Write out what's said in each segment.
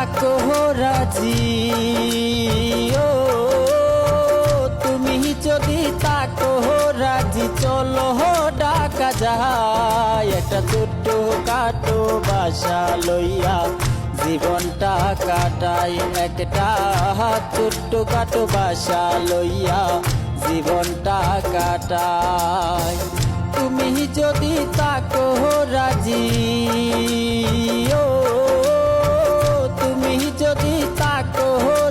তাকো রাজি, ও তুমি যদি তাকো রাজি, চলো ঢাকা যায় একটা ছোট্ট কাটো বাসা লইয়া জীবনটা কাটাই, একটা ছোট্ট কাটো বাসা লইয়া জীবনটা কাটাই। তুমি যদি তাকো রাজি, ও তুমি যদি তাকো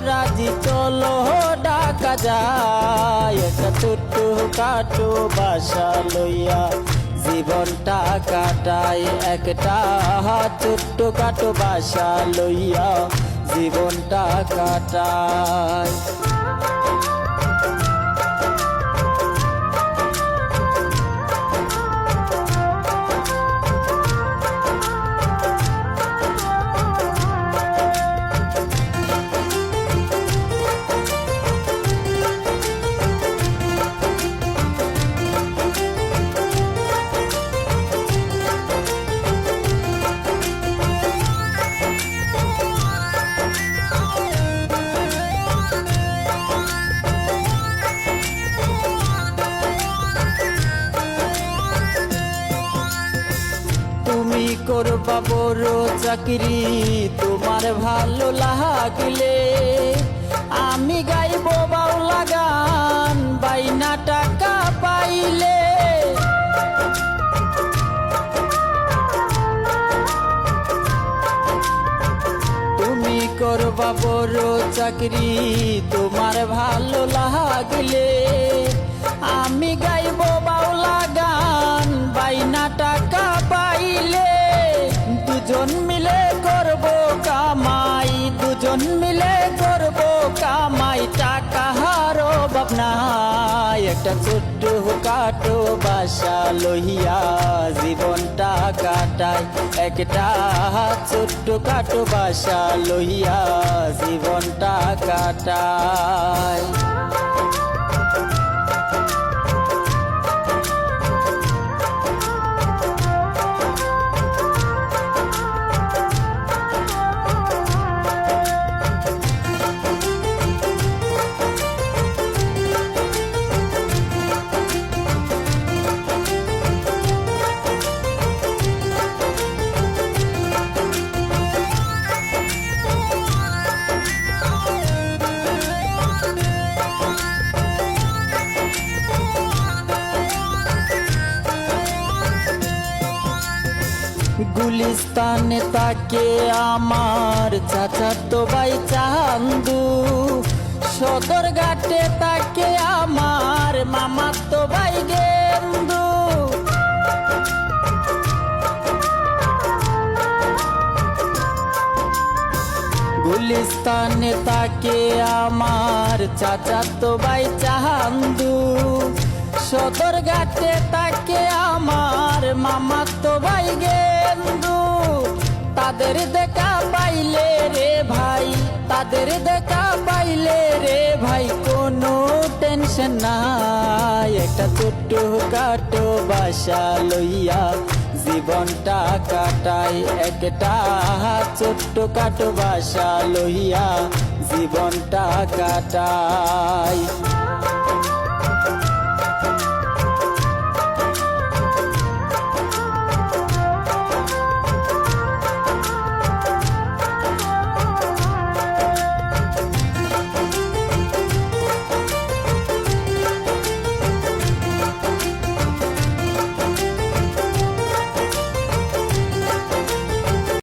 রাজি, চলো ঢাকা যায় একটা ছোট্ট কাটো বাসা লইয়া জীবনটা কাটাই, একটা ছোট্ট কাটো বাসা লইয়া জীবনটা কাটাই। তুমি করবা বড় চাকরি, তোমার ভালো লাগলে আমি গাইব বাউলা গান, বাইনা টাকা পাইলে। তুমি করবা বড় চাকরি, তোমার ভালো লাগলে আমি গাইব বাউলা গান, বাইনা টাকা পাইলে। দুজন মিলে করব কামাই, দুজন মিলে করব কামাই, টাকা হারো ভাবনাই একটা ছোট্ট কাটো বাসা লইয়া জীবনটা কাটাই, একটা ছোট্ট কাটো বাসা লইয়া জীবনটা কাটাই। গুলিস্তানে তাকে আমার চাচাতো ভাই চান্দু, সদর ঘাটে তাকে আমার মামাতো ভাই গেন্দু। গুলিস্তানে তাকে আমার চাচাতো ভাই চান্দু, সদর ঘাটে তাকে আমার মামাতো ভাই গেন্দু। তাদের দেখা পাইলে রে ভাই, তাদের দেখা পাইলে রে ভাই কোনো টেনশন নাই, একটা ছোট্ট কাটো বাসা লইয়া জীবনটা কাটাই, একটা ছোট্ট কাটো বাসা লইয়া জীবনটা কাটাই।